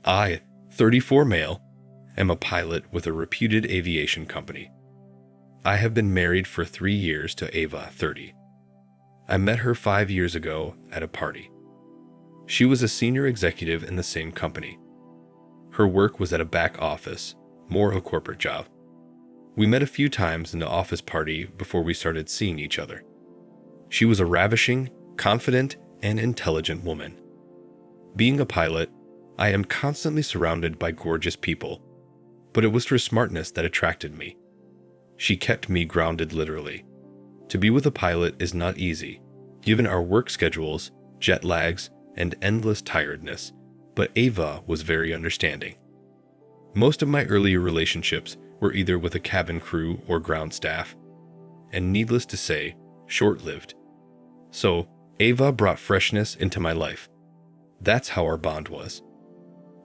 I, 34 male, am a pilot with a reputed aviation company. I have been married for 3 years to Ava, 30. I met her 5 years ago at a party. She was a senior executive in the same company. Her work was at a back office, more a corporate job. We met a few times in the office party before we started seeing each other. She was a ravishing, confident, and intelligent woman. Being a pilot, I am constantly surrounded by gorgeous people, but it was her smartness that attracted me. She kept me grounded literally. To be with a pilot is not easy, given our work schedules, jet lags, and endless tiredness, but Ava was very understanding. Most of my earlier relationships were either with a cabin crew or ground staff, and needless to say, short-lived. So, Ava brought freshness into my life. That's how our bond was.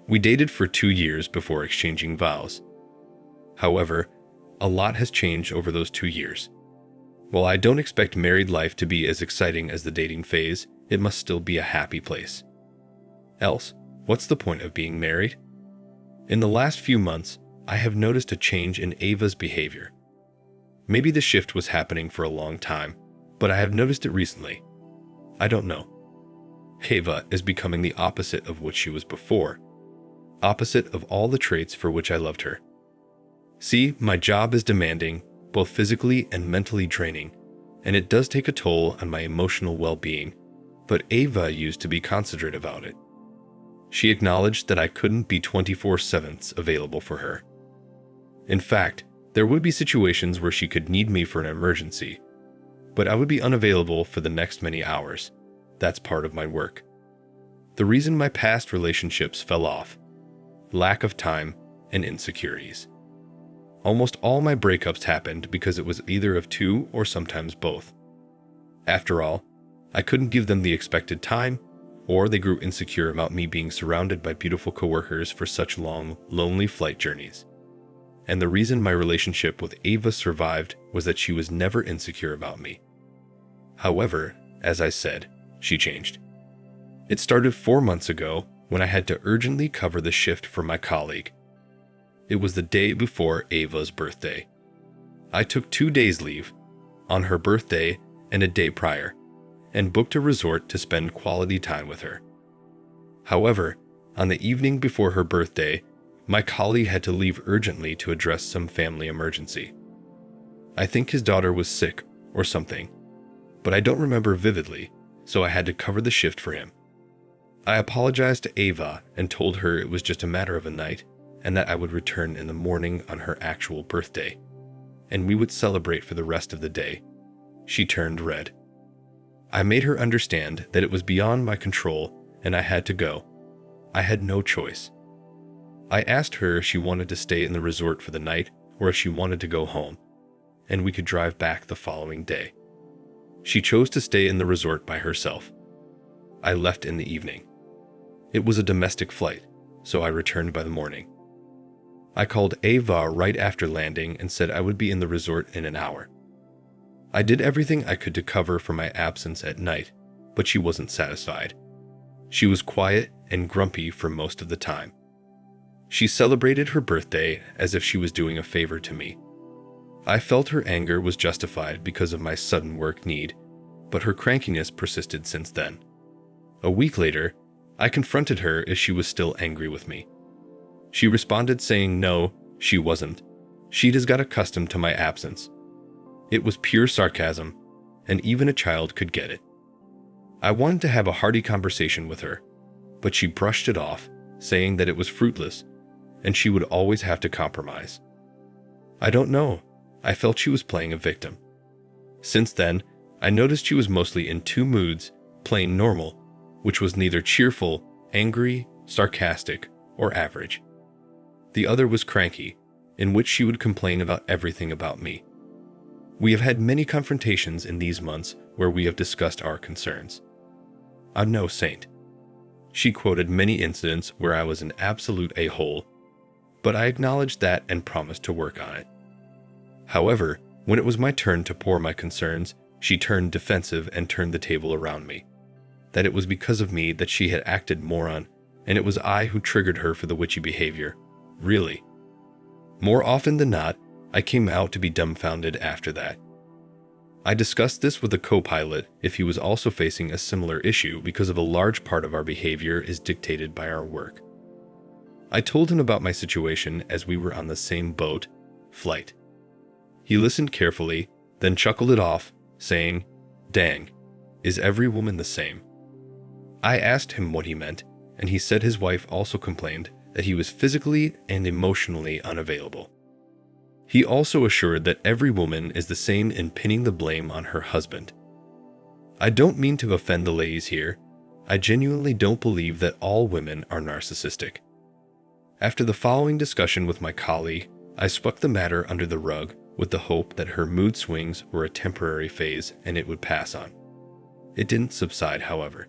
We dated for 2 years before exchanging vows. However, a lot has changed over those 2 years. While I don't expect married life to be as exciting as the dating phase, it must still be a happy place. Else, what's the point of being married? In the last few months, I have noticed a change in Ava's behavior. Maybe the shift was happening for a long time, but I have noticed it recently. I don't know. Ava is becoming the opposite of what she was before. Opposite of all the traits for which I loved her. See, my job is demanding, both physically and mentally draining, and it does take a toll on my emotional well-being, but Ava used to be considerate about it. She acknowledged that I couldn't be 24/7 available for her. In fact, there would be situations where she could need me for an emergency, but I would be unavailable for the next many hours. That's part of my work. The reason my past relationships fell off: lack of time and insecurities. Almost all my breakups happened because it was either of two or sometimes both. After all, I couldn't give them the expected time, or they grew insecure about me being surrounded by beautiful coworkers for such long, lonely flight journeys. And the reason my relationship with Ava survived was that she was never insecure about me. However, as I said, she changed. It started 4 months ago when I had to urgently cover the shift for my colleague. It was the day before Ava's birthday. I took 2 days leave, on her birthday and a day prior, and booked a resort to spend quality time with her. However, on the evening before her birthday, my colleague had to leave urgently to address some family emergency. I think his daughter was sick or something, but I don't remember vividly, so I had to cover the shift for him. I apologized to Ava and told her it was just a matter of a night and that I would return in the morning on her actual birthday, and we would celebrate for the rest of the day. She turned red. I made her understand that it was beyond my control and I had to go. I had no choice. I asked her if she wanted to stay in the resort for the night or if she wanted to go home, and we could drive back the following day. She chose to stay in the resort by herself. I left in the evening. It was a domestic flight, so I returned by the morning. I called Ava right after landing and said I would be in the resort in an hour. I did everything I could to cover for my absence at night, but she wasn't satisfied. She was quiet and grumpy for most of the time. She celebrated her birthday as if she was doing a favor to me. I felt her anger was justified because of my sudden work need, but her crankiness persisted since then. A week later, I confronted her if she was still angry with me. She responded saying no, she wasn't. She'd just got accustomed to my absence. It was pure sarcasm, and even a child could get it. I wanted to have a hearty conversation with her, but she brushed it off, saying that it was fruitless, and she would always have to compromise. I don't know. I felt she was playing a victim. Since then, I noticed she was mostly in 2 moods, plain normal, which was neither cheerful, angry, sarcastic, or average. The other was cranky, in which she would complain about everything about me. We have had many confrontations in these months where we have discussed our concerns. I'm no saint. She quoted many incidents where I was an absolute a-hole, but I acknowledged that and promised to work on it. However, when it was my turn to pour my concerns, she turned defensive and turned the table around me. That it was because of me that she had acted moron and it was I who triggered her for the witchy behavior. Really. More often than not, I came out to be dumbfounded after that. I discussed this with a co-pilot if he was also facing a similar issue because of a large part of our behavior is dictated by our work. I told him about my situation as we were on the same boat, flight. He listened carefully, then chuckled it off, saying, "Dang, is every woman the same?" I asked him what he meant, and he said his wife also complained that he was physically and emotionally unavailable. He also assured that every woman is the same in pinning the blame on her husband. I don't mean to offend the ladies here. I genuinely don't believe that all women are narcissistic. After the following discussion with my colleague, I swept the matter under the rug with the hope that her mood swings were a temporary phase and it would pass on. It didn't subside, however.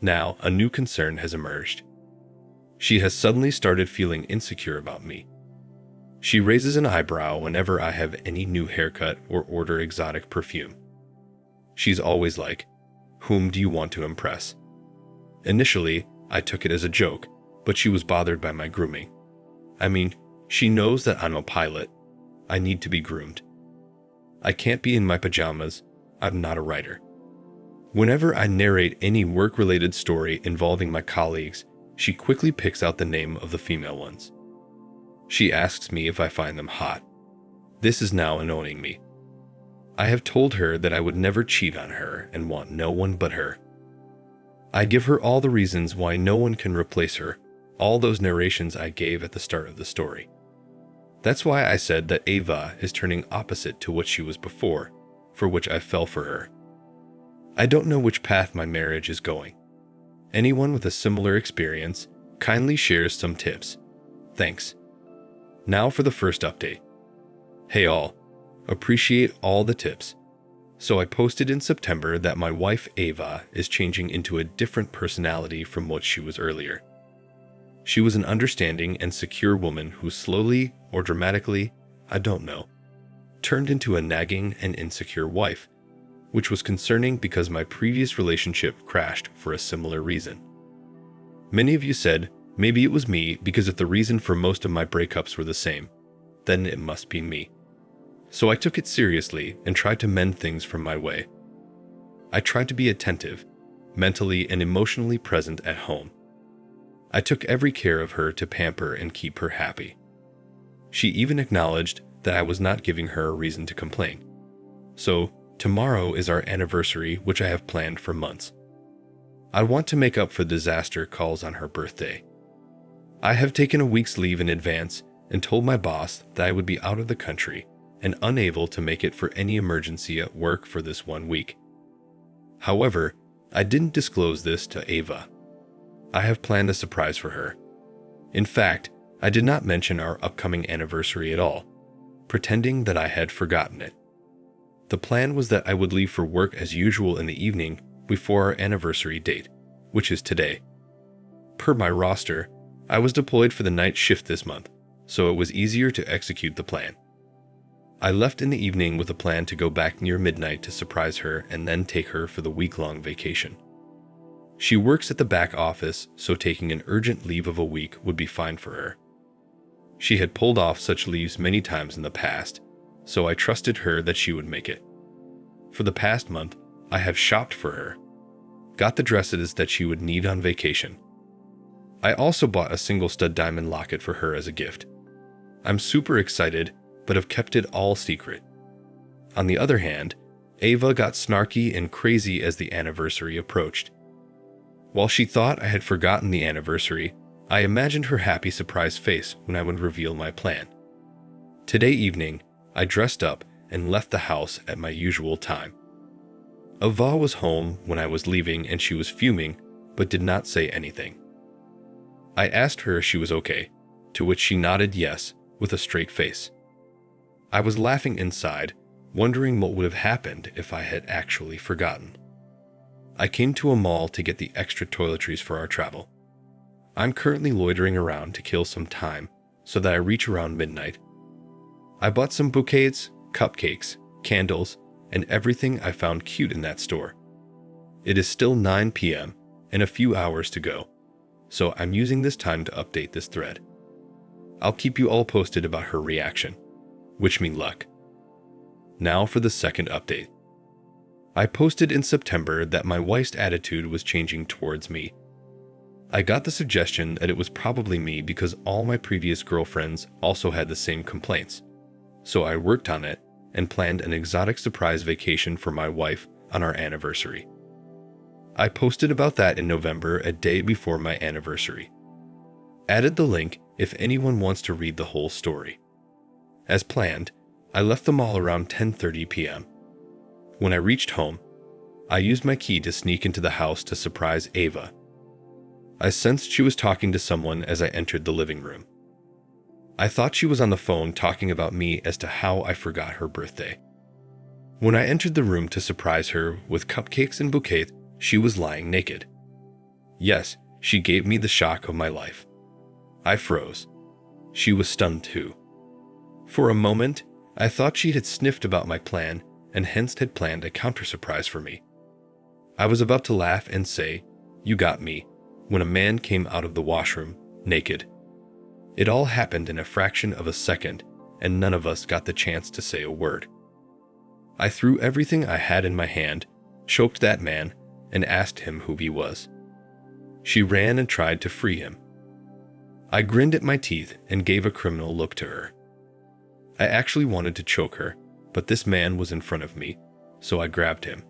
Now, a new concern has emerged. She has suddenly started feeling insecure about me. She raises an eyebrow whenever I have any new haircut or order exotic perfume. She's always like, "Whom do you want to impress?" Initially, I took it as a joke, but she was bothered by my grooming. I mean, she knows that I'm a pilot. I need to be groomed. I can't be in my pajamas. I'm not a writer. Whenever I narrate any work-related story involving my colleagues, she quickly picks out the name of the female ones. She asks me if I find them hot. This is now annoying me. I have told her that I would never cheat on her and want no one but her. I give her all the reasons why no one can replace her, all those narrations I gave at the start of the story. That's why I said that Ava is turning opposite to what she was before, for which I fell for her. I don't know which path my marriage is going. Anyone with a similar experience, kindly shares some tips. Thanks. Now for the first update. Hey all, appreciate all the tips. So I posted in September that my wife Ava is changing into a different personality from what she was earlier. She was an understanding and secure woman who slowly, or dramatically, I don't know, turned into a nagging and insecure wife, which was concerning because my previous relationship crashed for a similar reason. Many of you said, maybe it was me because if the reason for most of my breakups were the same, then it must be me. So I took it seriously and tried to mend things from my way. I tried to be attentive, mentally and emotionally present at home. I took every care of her to pamper and keep her happy. She even acknowledged that I was not giving her a reason to complain. So, tomorrow is our anniversary, which I have planned for months. I want to make up for disaster calls on her birthday. I have taken a week's leave in advance and told my boss that I would be out of the country and unable to make it for any emergency at work for this 1 week. However, I didn't disclose this to Ava. I have planned a surprise for her. In fact, I did not mention our upcoming anniversary at all, pretending that I had forgotten it. The plan was that I would leave for work as usual in the evening before our anniversary date, which is today. Per my roster, I was deployed for the night shift this month, so it was easier to execute the plan. I left in the evening with a plan to go back near midnight to surprise her and then take her for the week-long vacation. She works at the back office, so taking an urgent leave of a week would be fine for her. She had pulled off such leaves many times in the past, so I trusted her that she would make it. For the past month, I have shopped for her, got the dresses that she would need on vacation. I also bought a single stud diamond locket for her as a gift. I'm super excited, but have kept it all secret. On the other hand, Ava got snarky and crazy as the anniversary approached. While she thought I had forgotten the anniversary, I imagined her happy surprise face when I would reveal my plan. Today evening, I dressed up and left the house at my usual time. Ava was home when I was leaving and she was fuming, but did not say anything. I asked her if she was okay, to which she nodded yes with a straight face. I was laughing inside, wondering what would have happened if I had actually forgotten. I came to a mall to get the extra toiletries for our travel. I'm currently loitering around to kill some time so that I reach around midnight. I bought some bouquets, cupcakes, candles, and everything I found cute in that store. It is still 9 p.m. and a few hours to go, so I'm using this time to update this thread. I'll keep you all posted about her reaction. Wish me luck. Now for the second update. I posted in September that my wife's attitude was changing towards me. I got the suggestion that it was probably me because all my previous girlfriends also had the same complaints. So I worked on it and planned an exotic surprise vacation for my wife on our anniversary. I posted about that in November, a day before my anniversary. Added the link if anyone wants to read the whole story. As planned, I left the mall around 10:30 p.m. When I reached home, I used my key to sneak into the house to surprise Ava. I sensed she was talking to someone as I entered the living room. I thought she was on the phone talking about me as to how I forgot her birthday. When I entered the room to surprise her with cupcakes and bouquets, she was lying naked. Yes, she gave me the shock of my life. I froze. She was stunned too. For a moment, I thought she had sniffed about my plan and hence had planned a counter-surprise for me. I was about to laugh and say, "You got me," when a man came out of the washroom, naked. It all happened in a fraction of a second, and none of us got the chance to say a word. I threw everything I had in my hand, choked that man, and asked him who he was. She ran and tried to free him. I grinned at my teeth and gave a criminal look to her. I actually wanted to choke her, but this man was in front of me, so I grabbed him.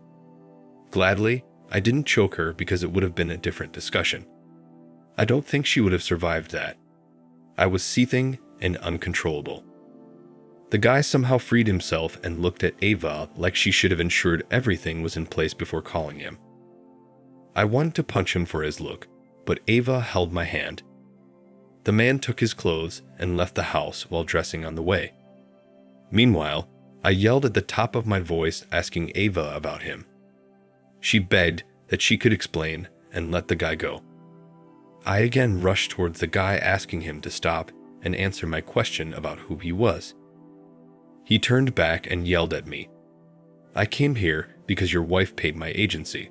Gladly, I didn't choke her because it would have been a different discussion. I don't think she would have survived that. I was seething and uncontrollable. The guy somehow freed himself and looked at Ava like she should have ensured everything was in place before calling him. I wanted to punch him for his look, but Ava held my hand. The man took his clothes and left the house while dressing on the way. Meanwhile, I yelled at the top of my voice asking Ava about him. She begged that she could explain and let the guy go. I again rushed towards the guy asking him to stop and answer my question about who he was. He turned back and yelled at me. "I came here because your wife paid my agency.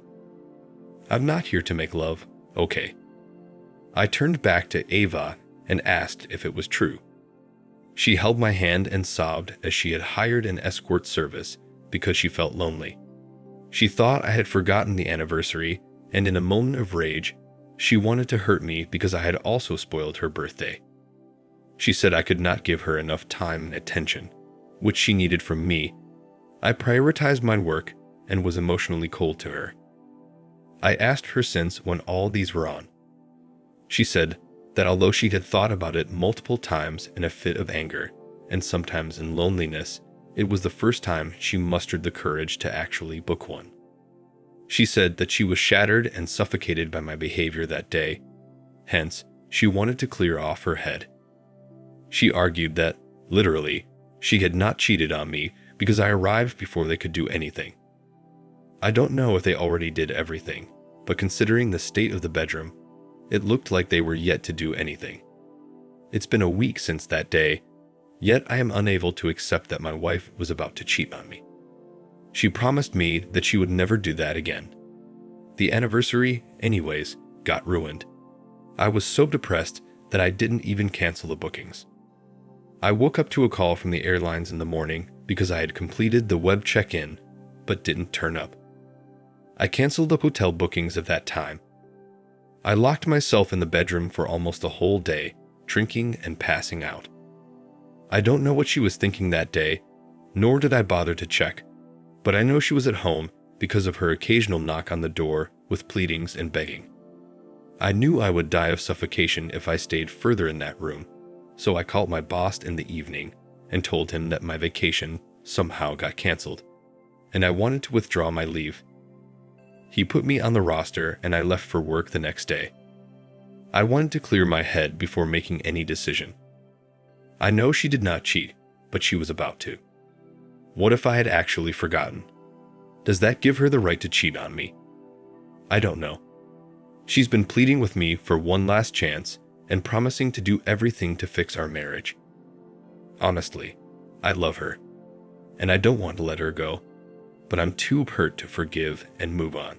I'm not here to make love, okay?" I turned back to Ava and asked if it was true. She held my hand and sobbed as she had hired an escort service because she felt lonely. She thought I had forgotten the anniversary, and in a moment of rage, she wanted to hurt me because I had also spoiled her birthday. She said I could not give her enough time and attention, which she needed from me. I prioritized my work and was emotionally cold to her. I asked her since when all these were on. She said that although she had thought about it multiple times in a fit of anger, and sometimes in loneliness, it was the first time she mustered the courage to actually book one. She said that she was shattered and suffocated by my behavior that day, hence, she wanted to clear off her head. She argued that, literally, she had not cheated on me because I arrived before they could do anything. I don't know if they already did everything, but considering the state of the bedroom, it looked like they were yet to do anything. It's been a week since that day, yet I am unable to accept that my wife was about to cheat on me. She promised me that she would never do that again. The anniversary, anyways, got ruined. I was so depressed that I didn't even cancel the bookings. I woke up to a call from the airlines in the morning because I had completed the web check-in, but didn't turn up. I canceled the hotel bookings of that time. I locked myself in the bedroom for almost a whole day, drinking and passing out. I don't know what she was thinking that day, nor did I bother to check, but I know she was at home because of her occasional knock on the door with pleadings and begging. I knew I would die of suffocation if I stayed further in that room, so I called my boss in the evening and told him that my vacation somehow got canceled, and I wanted to withdraw my leave. He put me on the roster and I left for work the next day. I wanted to clear my head before making any decision. I know she did not cheat, but she was about to. What if I had actually forgotten? Does that give her the right to cheat on me? I don't know. She's been pleading with me for one last chance and promising to do everything to fix our marriage. Honestly, I love her, and I don't want to let her go, but I'm too hurt to forgive and move on.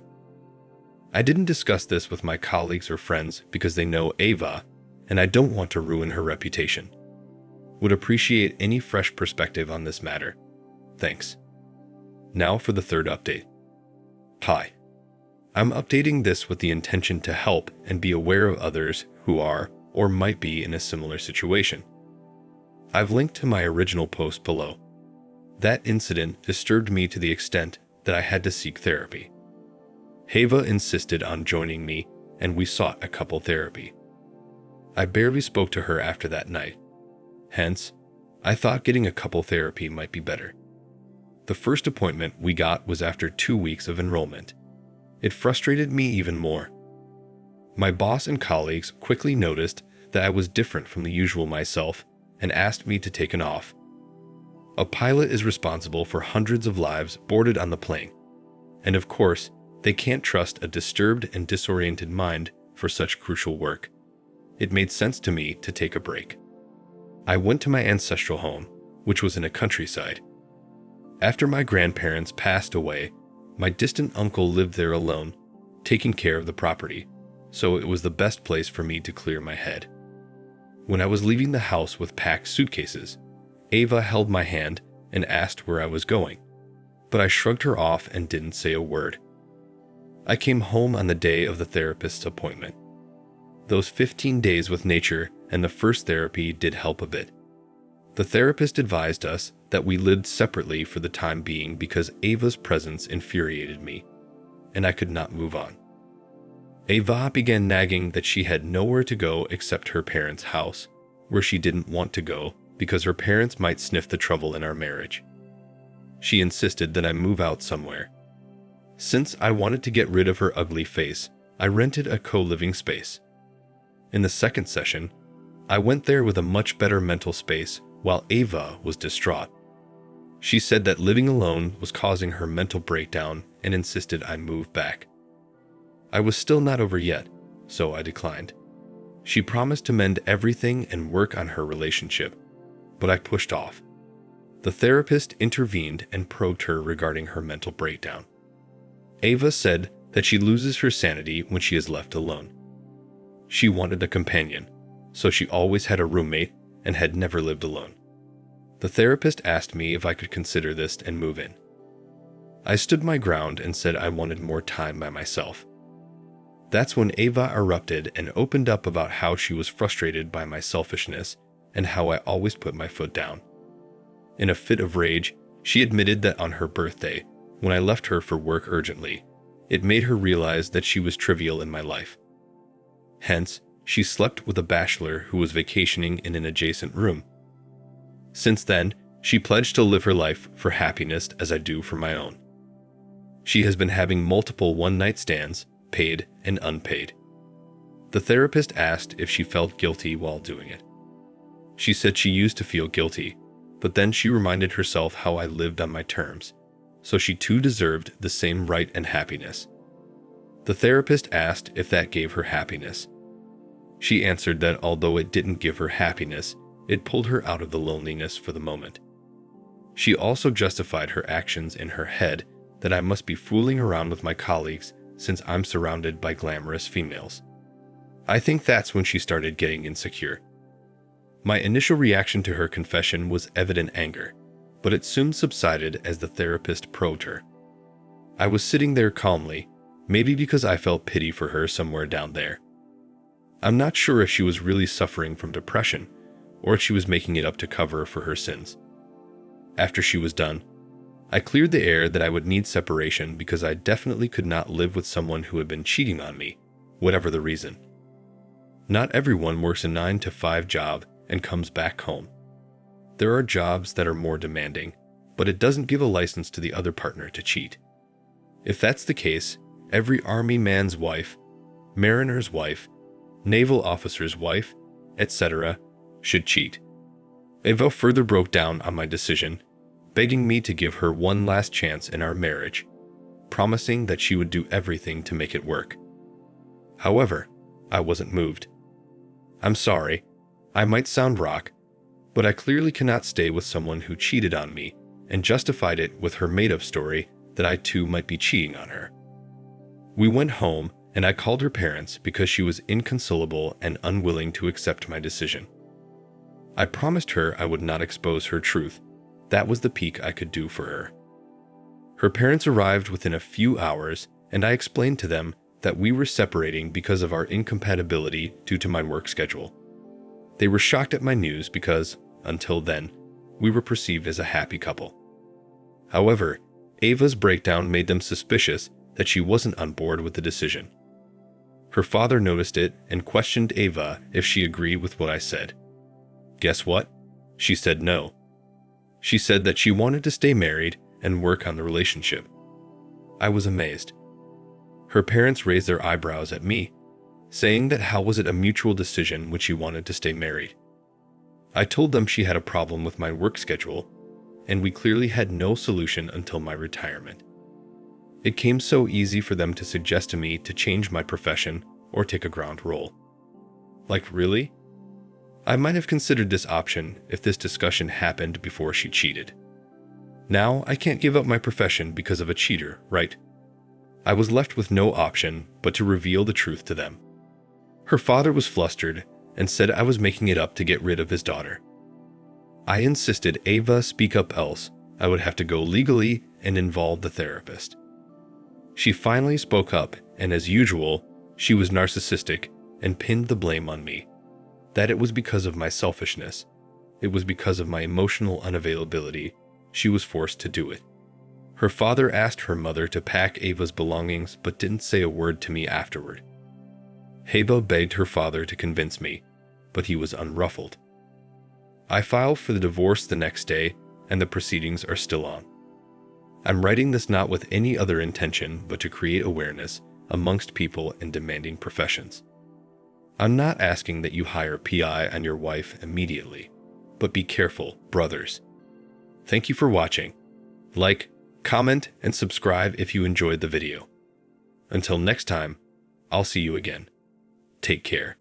I didn't discuss this with my colleagues or friends because they know Ava, and I don't want to ruin her reputation. Would appreciate any fresh perspective on this matter. Thanks. Now for the third update. Hi. I'm updating this with the intention to help and be aware of others who are or might be in a similar situation. I've linked to my original post below. That incident disturbed me to the extent that I had to seek therapy. Ava insisted on joining me, and we sought a couple therapy. I barely spoke to her after that night. Hence, I thought getting a couple therapy might be better. The first appointment we got was after 2 weeks of enrollment. It frustrated me even more. My boss and colleagues quickly noticed that I was different from the usual myself and asked me to take an off. A pilot is responsible for hundreds of lives boarded on the plane, and of course, they can't trust a disturbed and disoriented mind for such crucial work. It made sense to me to take a break. I went to my ancestral home, which was in a countryside. After my grandparents passed away, my distant uncle lived there alone, taking care of the property, so it was the best place for me to clear my head. When I was leaving the house with packed suitcases, Ava held my hand and asked where I was going, but I shrugged her off and didn't say a word. I came home on the day of the therapist's appointment. Those 15 days with nature and the first therapy did help a bit. The therapist advised us that we lived separately for the time being because Ava's presence infuriated me, and I could not move on. Ava began nagging that she had nowhere to go except her parents' house, where she didn't want to go because her parents might sniff the trouble in our marriage. She insisted that I move out somewhere. Since I wanted to get rid of her ugly face, I rented a co-living space. In the second session, I went there with a much better mental space while Ava was distraught. She said that living alone was causing her mental breakdown and insisted I move back. I was still not over yet, so I declined. She promised to mend everything and work on her relationship, but I pushed off. The therapist intervened and probed her regarding her mental breakdown. Ava said that she loses her sanity when she is left alone. She wanted a companion, so she always had a roommate and had never lived alone. The therapist asked me if I could consider this and move in. I stood my ground and said I wanted more time by myself. That's when Ava erupted and opened up about how she was frustrated by my selfishness and how I always put my foot down. In a fit of rage, she admitted that on her birthday, when I left her for work urgently, it made her realize that she was trivial in my life. Hence, she slept with a bachelor who was vacationing in an adjacent room. Since then, she pledged to live her life for happiness as I do for my own. She has been having multiple one-night stands, paid and unpaid. The therapist asked if she felt guilty while doing it. She said she used to feel guilty, but then she reminded herself how I lived on my terms, so she too deserved the same right and happiness. The therapist asked if that gave her happiness. She answered that although it didn't give her happiness, it pulled her out of the loneliness for the moment. She also justified her actions in her head that I must be fooling around with my colleagues since I'm surrounded by glamorous females. I think that's when she started getting insecure. My initial reaction to her confession was evident anger, but it soon subsided as the therapist probed her. I was sitting there calmly, maybe because I felt pity for her somewhere down there. I'm not sure if she was really suffering from depression, or if she was making it up to cover for her sins. After she was done, I cleared the air that I would need separation because I definitely could not live with someone who had been cheating on me, whatever the reason. Not everyone works a 9-to-5 job and comes back home. There are jobs that are more demanding, but it doesn't give a license to the other partner to cheat. If that's the case, every army man's wife, mariner's wife, naval officer's wife, etc., should cheat. Ava further broke down on my decision, begging me to give her one last chance in our marriage, promising that she would do everything to make it work. However, I wasn't moved. I'm sorry, I might sound rock, but I clearly cannot stay with someone who cheated on me and justified it with her made-up story that I too might be cheating on her. We went home and I called her parents because she was inconsolable and unwilling to accept my decision. I promised her I would not expose her truth. That was the peak I could do for her. Her parents arrived within a few hours, and I explained to them that we were separating because of our incompatibility due to my work schedule. They were shocked at my news because, until then, we were perceived as a happy couple. However, Ava's breakdown made them suspicious that she wasn't on board with the decision. Her father noticed it and questioned Ava if she agreed with what I said. Guess what? She said no. She said that she wanted to stay married and work on the relationship. I was amazed. Her parents raised their eyebrows at me, saying that how was it a mutual decision when she wanted to stay married? I told them she had a problem with my work schedule, and we clearly had no solution until my retirement. It came so easy for them to suggest to me to change my profession or take a ground role. Like, really? I might have considered this option if this discussion happened before she cheated. Now I can't give up my profession because of a cheater, right? I was left with no option but to reveal the truth to them. Her father was flustered and said I was making it up to get rid of his daughter. I insisted Ava speak up, else I would have to go legally and involve the therapist. She finally spoke up, and as usual, she was narcissistic and pinned the blame on me. That it was because of my selfishness. It was because of my emotional unavailability. She was forced to do it. Her father asked her mother to pack Ava's belongings but didn't say a word to me afterward. Ava begged her father to convince me, but he was unruffled. I filed for the divorce the next day, and the proceedings are still on. I'm writing this not with any other intention but to create awareness amongst people in demanding professions. I'm not asking that you hire PI on your wife immediately, but be careful, brothers. Thank you for watching. Like, comment, and subscribe if you enjoyed the video. Until next time, I'll see you again. Take care.